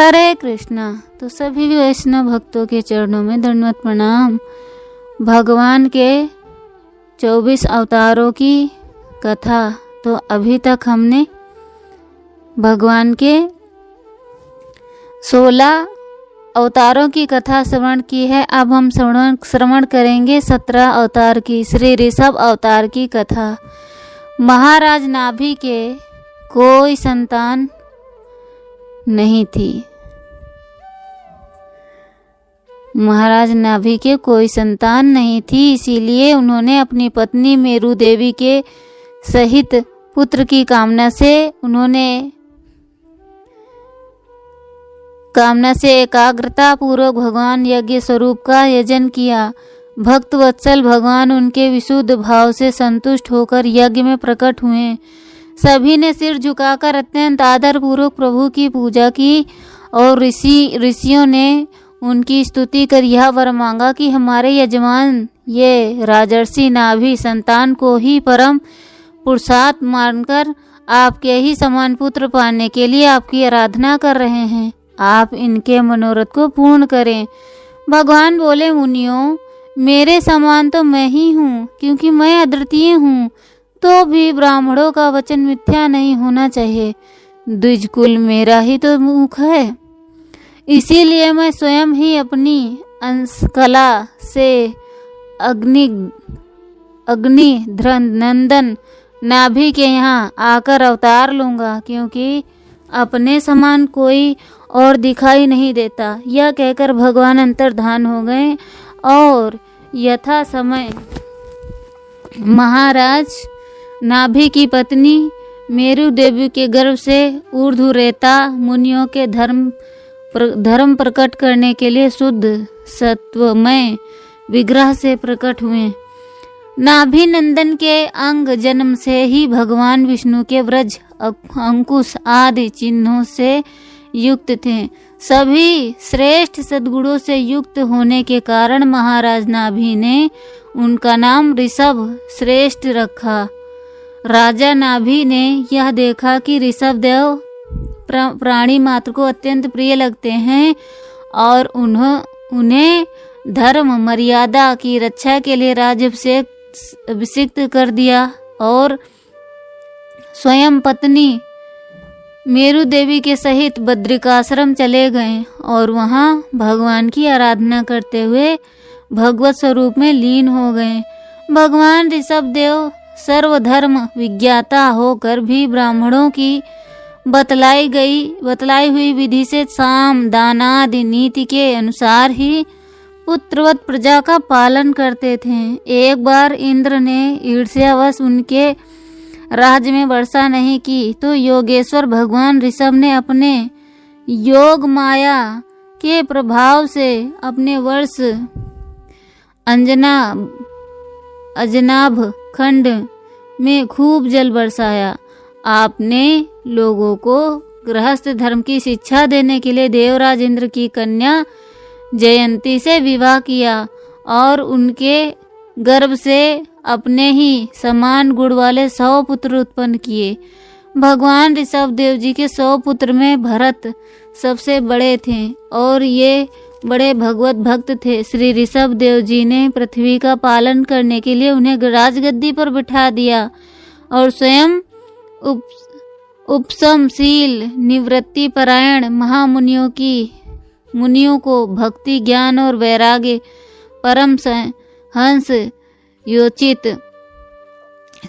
हरे कृष्णा। तो सभी वैष्णव भक्तों के चरणों में दंडवत प्रणाम। भगवान के 24 अवतारों की कथा, तो अभी तक हमने भगवान के 16 अवतारों की कथा श्रवण की है। अब हम श्रवण करेंगे 17 अवतार की, श्री ऋषभ अवतार की कथा। महाराज नाभि के कोई संतान नहीं थी। महाराज नाभि के कोई संतान नहीं थी, इसीलिए उन्होंने अपनी पत्नी मेरु देवी के सहित पुत्र की कामना से एकाग्रता पूर्वक भगवान यज्ञ स्वरूप का यजन किया। भक्त वत्सल भगवान उनके विशुद्ध भाव से संतुष्ट होकर यज्ञ में प्रकट हुए। सभी ने सिर झुकाकर अत्यंत आदर पूर्वक प्रभु की पूजा की और ऋषियों ने उनकी स्तुति कर यह वर मांगा कि हमारे यजमान ये राजर्षि नाभि संतान को ही परम पुरुषार्थ मानकर आपके ही समान पुत्र पाने के लिए आपकी आराधना कर रहे हैं। आप इनके मनोरथ को पूर्ण करें। भगवान बोले, मुनियों, मेरे समान तो मैं ही हूँ, क्योंकि मैं अद्वितीय हूँ। तो भी ब्राह्मणों का वचन मिथ्या नहीं होना चाहिए। द्विज कुल मेरा ही तो मुख है, इसीलिए मैं स्वयं ही अपनी अंश कला से अग्निध्र नंदन नाभि के यहाँ आकर अवतार लूँगा, क्योंकि अपने समान कोई और दिखाई नहीं देता। यह कहकर भगवान अंतर्धान हो गए और यथा समय महाराज नाभि की पत्नी मेरु देवी के गर्भ से ऊर्ध्वरेता मुनियों के धर्म प्रकट करने के लिए शुद्ध सत्वमय विग्रह से प्रकट हुए। नाभि नंदन के अंग जन्म से ही भगवान विष्णु के व्रज अंकुश आदि चिन्हों से युक्त थे। सभी श्रेष्ठ सद्गुणों से युक्त होने के कारण महाराज नाभि ने उनका नाम ऋषभ श्रेष्ठ रखा। राजा नाभि ने यह देखा कि ऋषभ देव प्राणी मात्र को अत्यंत प्रिय लगते हैं और उन्हें धर्म मर्यादा की रक्षा के लिए राज्याभिषिक्त कर दिया और स्वयं पत्नी मेरु देवी के सहित बद्रिकाश्रम चले गए और वहां भगवान की आराधना करते हुए भगवत स्वरूप में लीन हो गए। भगवान ऋषभ देव सर्वधर्म विज्ञाता होकर भी ब्राह्मणों की बतलाई हुई विधि से साम दान आदि नीति के अनुसार ही पुत्रवत प्रजा का पालन करते थे। एक बार इंद्र ने ईर्ष्यावश उनके राज्य में वर्षा नहीं की, तो योगेश्वर भगवान ऋषभ ने अपने योग माया के प्रभाव से अपने वर्ष अजनाभ खंड में खूब जल बरसाया। आपने लोगों को गृहस्थ धर्म की शिक्षा देने के लिए देवराज इंद्र की कन्या जयंती से विवाह किया और उनके गर्भ से अपने ही समान गुण वाले 100 पुत्र उत्पन्न किए। भगवान ऋषभ देव जी के 100 पुत्र में भरत सबसे बड़े थे और ये बड़े भगवत भक्त थे। श्री ऋषभ देव जी ने पृथ्वी का पालन करने के लिए उन्हें राजगद्दी पर बिठा दिया और स्वयं उपशमशील निवृत्ति परायण मुनियों को भक्ति ज्ञान और वैराग्य परम हंस योचित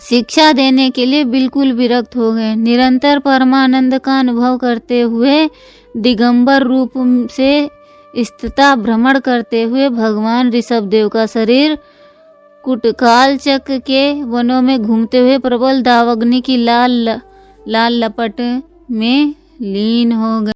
शिक्षा देने के लिए बिल्कुल विरक्त हो गए। निरंतर परमानंद का अनुभव करते हुए दिगंबर रूप से स्थिता भ्रमण करते हुए भगवान ऋषभ देव का शरीर कुटकाल चक्र के वनों में घूमते हुए प्रबल दावाग्नि की लाल लपट में लीन हो गए।